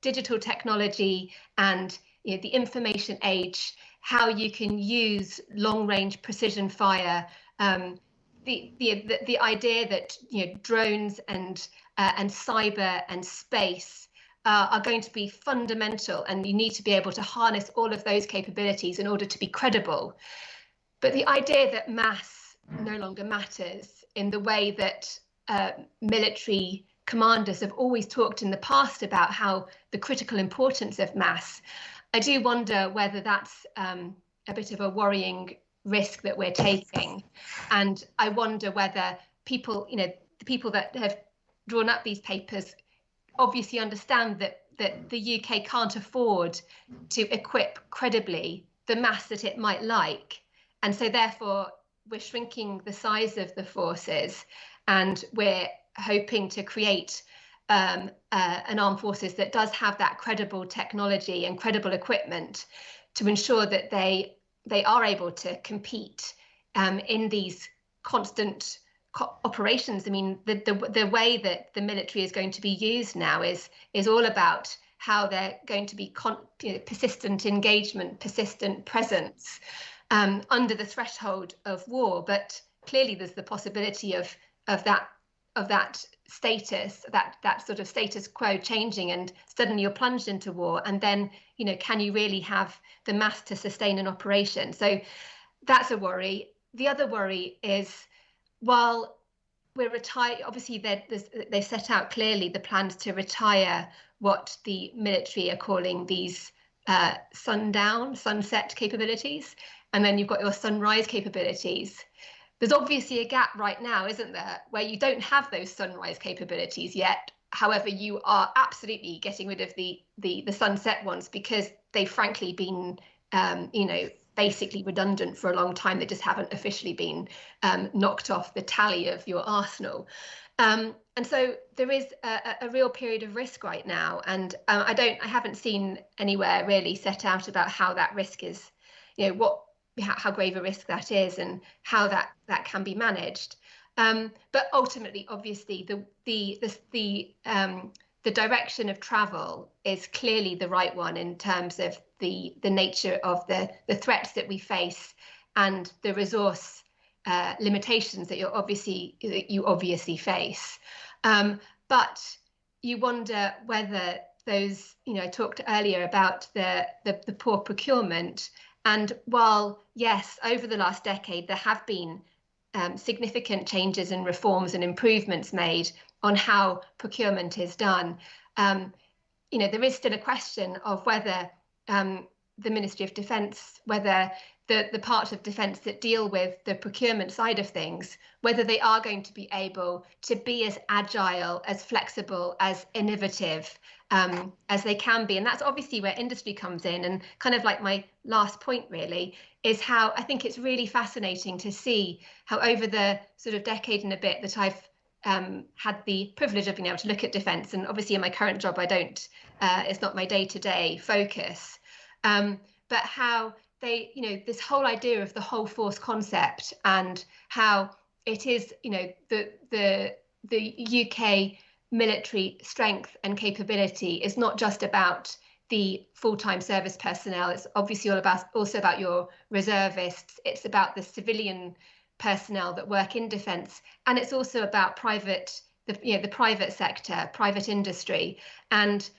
digital technology and the information age, how you can use long-range precision fire, the idea that drones and cyber and space are going to be fundamental, and you need to be able to harness all of those capabilities in order to be credible. But the idea that mass no longer matters in the way that military commanders have always talked in the past about how the critical importance of mass, I do wonder whether that's a bit of a worrying risk that we're taking. And I wonder whether people, the people that have drawn up these papers obviously understand that the UK can't afford to equip credibly the mass that it might like. And so therefore, we're shrinking the size of the forces, and we're hoping to create an armed forces that does have that credible technology and credible equipment to ensure that they are able to compete in these constant operations. I mean, the way that the military is going to be used now is all about how they're going to be persistent engagement, persistent presence under the threshold of war. But clearly, there's the possibility of that status, that sort of status quo changing, and suddenly you're plunged into war. And then, can you really have the mass to sustain an operation? So that's a worry. The other worry is, while we're obviously they set out clearly the plans to retire what the military are calling these sunset capabilities, and then you've got your sunrise capabilities. There's obviously a gap right now, isn't there, where you don't have those sunrise capabilities yet. However, you are absolutely getting rid of the sunset ones because they've frankly been, basically redundant for a long time. They just haven't officially been knocked off the tally of your arsenal. And so there is a real period of risk right now. And I haven't seen anywhere really set out about how that risk is, how grave a risk that is and how that can be managed. But ultimately, obviously, the direction of travel is clearly the right one in terms of the nature of the threats that we face and the resource limitations that you obviously face. But you wonder whether those, I talked earlier about the poor procurement. And while, yes, over the last decade, there have been significant changes and reforms and improvements made on how procurement is done, there is still a question of whether the Ministry of Defence, whether the part of defence that deal with the procurement side of things, whether they are going to be able to be as agile, as flexible, as innovative as they can be. And that's obviously where industry comes in. And kind of like my last point really is how I think it's really fascinating to see how over the sort of decade and a bit that I've had the privilege of being able to look at defence, and obviously in my current job I don't, it's not my day-to-day focus, but how they, this whole idea of the whole force concept and how it is, the UK military strength and capability is not just about the full-time service personnel. It's obviously also about your reservists. It's about the civilian personnel that work in defence, and it's also about the private sector, private industry, and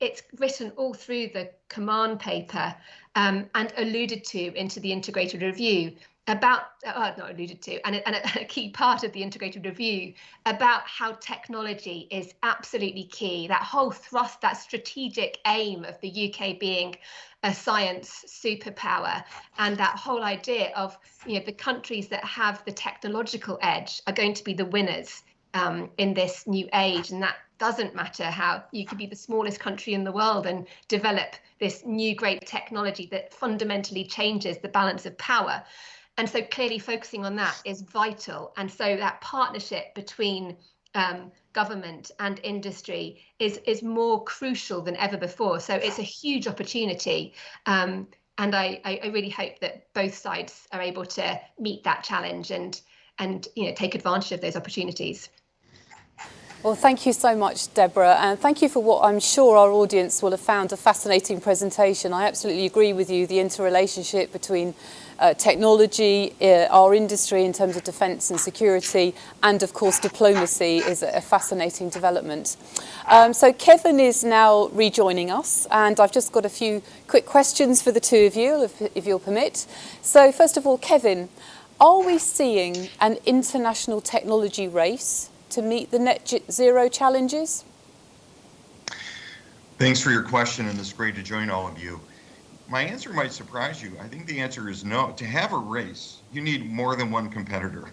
it's written all through the command paper and alluded to into the integrated review about, not alluded to, and a key part of the integrated review about how technology is absolutely key. That whole thrust, that strategic aim of the UK being a science superpower, and that whole idea of the countries that have the technological edge are going to be the winners in this new age. And that doesn't matter how you could be the smallest country in the world and develop this new great technology that fundamentally changes the balance of power. And so clearly focusing on that is vital. And so that partnership between government and industry is more crucial than ever before. So it's a huge opportunity. And I really hope that both sides are able to meet that challenge. And and take advantage of those opportunities. Well, thank you so much, Deborah, and thank you for what I'm sure our audience will have found a fascinating presentation. I absolutely agree with you. The interrelationship between technology, our industry in terms of defence and security, and of course diplomacy is a fascinating development. So Kevin is now rejoining us, and I've just got a few quick questions for the two of you, if you'll permit. So first of all, Kevin, are we seeing an international technology race to meet the net zero challenges? Thanks for your question, and it's great to join all of you. My answer might surprise you. I think the answer is no. To have a race, you need more than one competitor.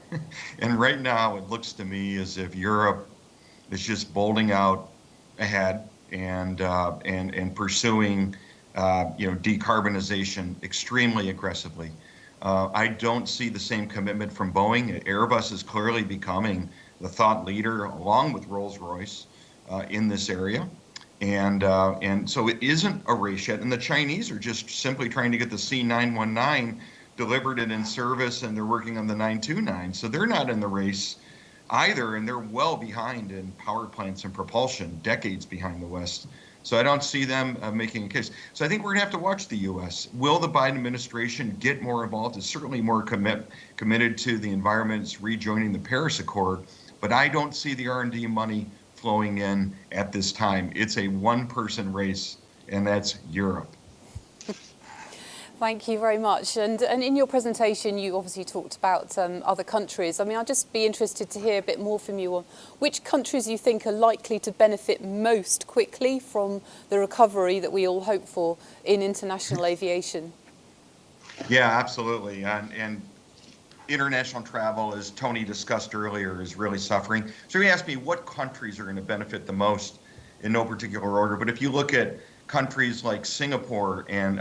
And right now, it looks to me as if Europe is just bolting out ahead and pursuing decarbonization extremely aggressively. I don't see the same commitment from Boeing. Airbus is clearly becoming the thought leader, along with Rolls-Royce, in this area. And so it isn't a race yet. And the Chinese are just simply trying to get the C919 delivered and in service, and they're working on the 929. So they're not in the race either, and they're well behind in power plants and propulsion, decades behind the West. So I don't see them making a case. So I think we're gonna have to watch the US. Will the Biden administration get more involved? It's certainly more committed to the environment. It's rejoining the Paris Accord, but I don't see the R&D money flowing in at this time. It's a one-person race, and that's Europe. Thank you very much. And in your presentation, you obviously talked about other countries. I mean, I'd just be interested to hear a bit more from you on which countries you think are likely to benefit most quickly from the recovery that we all hope for in international aviation. Yeah, absolutely. And international travel, as Tony discussed earlier, is really suffering. So he asked me what countries are going to benefit the most in no particular order. But if you look at countries like Singapore and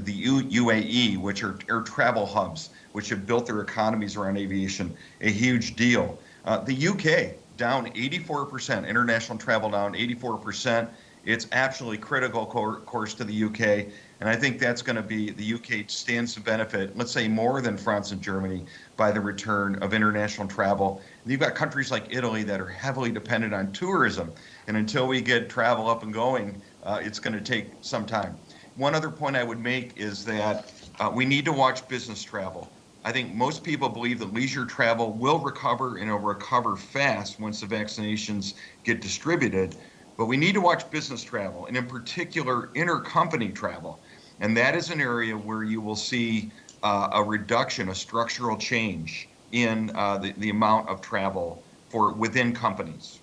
the UAE, which are air travel hubs, which have built their economies around aviation, a huge deal. The UK down 84%, international travel down 84%. It's absolutely critical, of course, to the UK. And I think that's going to be, the UK stands to benefit, let's say more than France and Germany, by the return of international travel. And you've got countries like Italy that are heavily dependent on tourism. And until we get travel up and going, it's going to take some time. One other point I would make is that we need to watch business travel. I think most people believe that leisure travel will recover, and it'll recover fast once the vaccinations get distributed. But we need to watch business travel, and in particular, intercompany travel. And that is an area where you will see a reduction, a structural change in the amount of travel for within companies.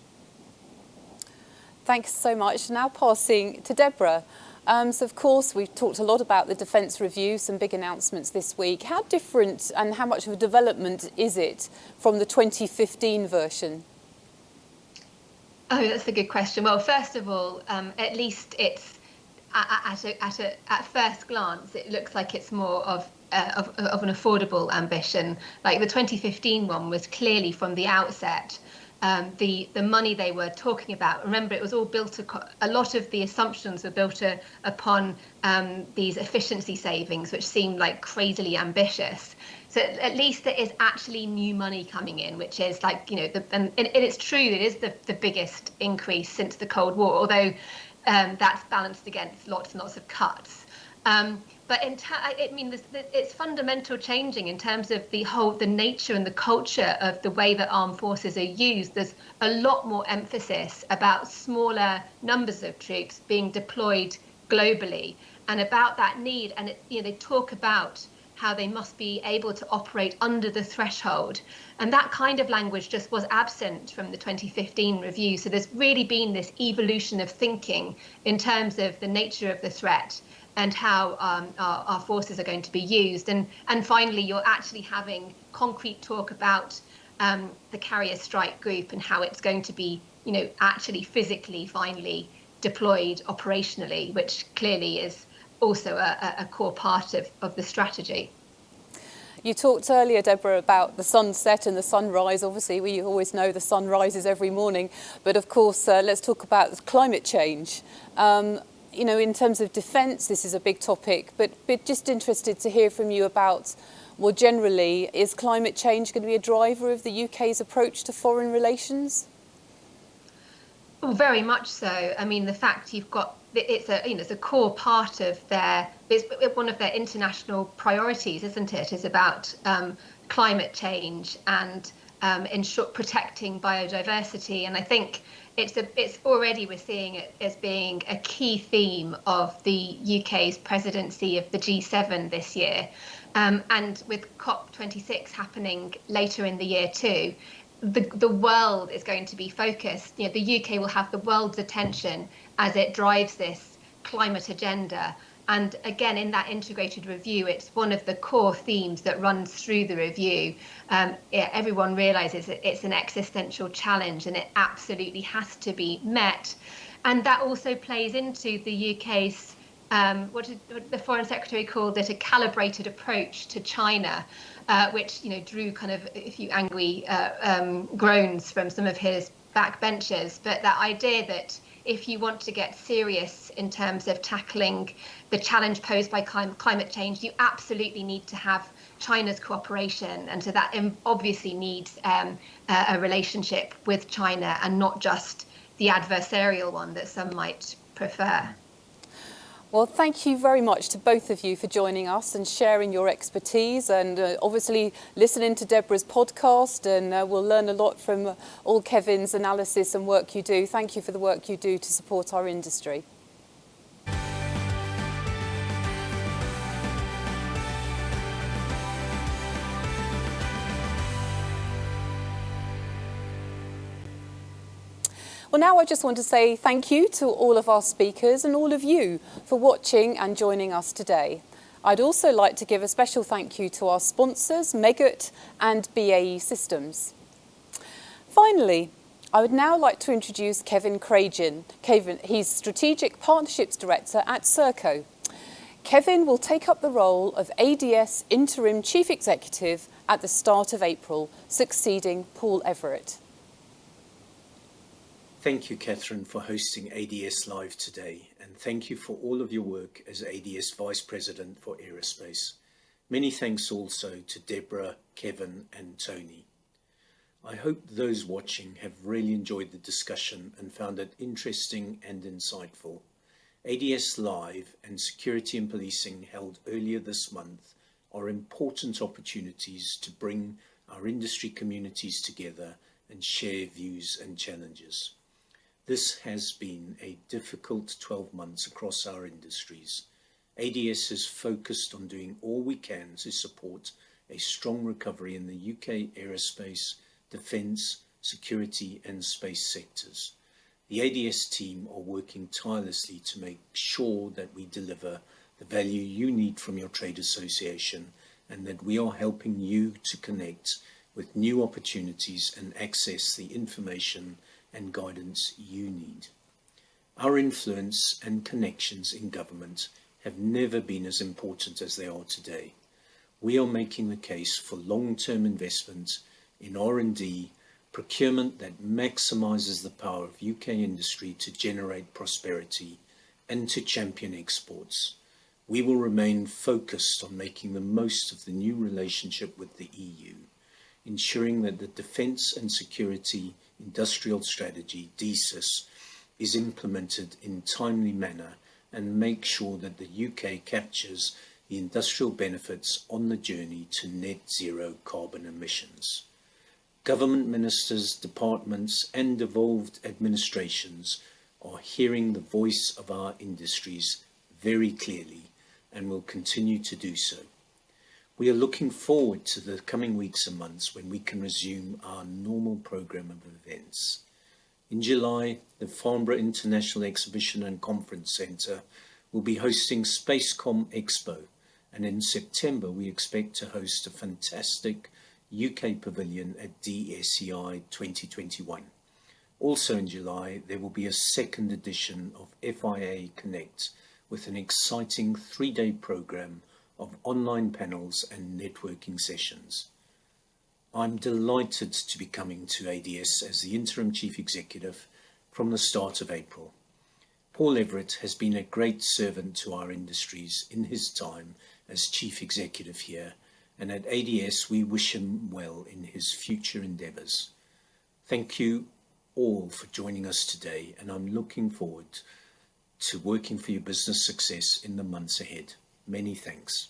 Thanks so much. Now passing to Deborah. So of course, we've talked a lot about the Defence Review, some big announcements this week. How different and how much of a development is it from the 2015 version? Oh, that's a good question. Well, first of all, at least it's at first glance, it looks like it's more of an affordable ambition. Like the 2015 one was clearly from the outset. The money they were talking about, remember, it was all built, a lot of the assumptions were built upon these efficiency savings, which seemed like crazily ambitious. So at least there is actually new money coming in, which is like, and it's true, it is the biggest increase since the Cold War, although that's balanced against lots and lots of cuts. But it's fundamental changing in terms of the nature and the culture of the way that armed forces are used. There's a lot more emphasis about smaller numbers of troops being deployed globally, and about that need. And they talk about how they must be able to operate under the threshold. And that kind of language just was absent from the 2015 review. So there's really been this evolution of thinking in terms of the nature of the threat and how our forces are going to be used. And finally, you're actually having concrete talk about the carrier strike group and how it's going to be, actually physically finally deployed operationally, which clearly is also a core part of the strategy. You talked earlier, Deborah, about the sunset and the sunrise. Obviously, we always know the sun rises every morning. But of course, let's talk about climate change. In terms of defence, this is a big topic, but just interested to hear from you about more generally, is climate change going to be a driver of the UK's approach to foreign relations? Well, very much so. I mean, the fact you've got it's a core part of it's one of their international priorities, isn't it? Is about climate change and protecting biodiversity. And I think it's already we're seeing it as being a key theme of the UK's presidency of the G7 this year. And with COP26 happening later in the year too, the world is going to be focused. You know, the UK will have the world's attention as it drives this climate agenda. And again, in that integrated review, it's one of the core themes that runs through the review. Everyone realises that it's an existential challenge and it absolutely has to be met. And that also plays into the UK's, what did the Foreign Secretary called it, a calibrated approach to China, which drew kind of a few angry groans from some of his backbenchers. But that idea that if you want to get serious in terms of tackling the challenge posed by climate change, you absolutely need to have China's cooperation. And so that obviously needs a relationship with China and not just the adversarial one that some might prefer. Well, thank you very much to both of you for joining us and sharing your expertise, and obviously listening to Deborah's podcast, and we'll learn a lot from all Kevin's analysis and work you do. Thank you for the work you do to support our industry. Well, now I just want to say thank you to all of our speakers and all of you for watching and joining us today. I'd also like to give a special thank you to our sponsors, Meggitt and BAE Systems. Finally, I would now like to introduce Kevin Cragin. He's Strategic Partnerships Director at Serco. Kevin will take up the role of ADS Interim Chief Executive at the start of April, succeeding Paul Everett. Thank you, Catherine, for hosting ADS Live today, and thank you for all of your work as ADS Vice President for Aerospace. Many thanks also to Deborah, Kevin and Tony. I hope those watching have really enjoyed the discussion and found it interesting and insightful. ADS Live and Security and Policing held earlier this month are important opportunities to bring our industry communities together and share views and challenges. This has been a difficult 12 months across our industries. ADS is focused on doing all we can to support a strong recovery in the UK aerospace, defence, security and space sectors. The ADS team are working tirelessly to make sure that we deliver the value you need from your trade association and that we are helping you to connect with new opportunities and access the information and guidance you need. Our influence and connections in government have never been as important as they are today. We are making the case for long-term investment in R&D, procurement that maximises the power of UK industry to generate prosperity and to champion exports. We will remain focused on making the most of the new relationship with the EU, ensuring that the Defence and Security Industrial Strategy, DCIS, is implemented in a timely manner and make sure that the UK captures the industrial benefits on the journey to net zero carbon emissions. Government ministers, departments and devolved administrations are hearing the voice of our industries very clearly and will continue to do so. We are looking forward to the coming weeks and months when we can resume our normal programme of events. In July, the Farnborough International Exhibition and Conference Centre will be hosting Spacecom Expo, and in September we expect to host a fantastic UK pavilion at DSEI 2021. Also in July, there will be a second edition of FIA Connect with an exciting 3-day programme of online panels and networking sessions. I'm delighted to be coming to ADS as the Interim Chief Executive from the start of April. Paul Everett has been a great servant to our industries in his time as Chief Executive here, and at ADS we wish him well in his future endeavours. Thank you all for joining us today, and I'm looking forward to working for your business success in the months ahead. Many thanks.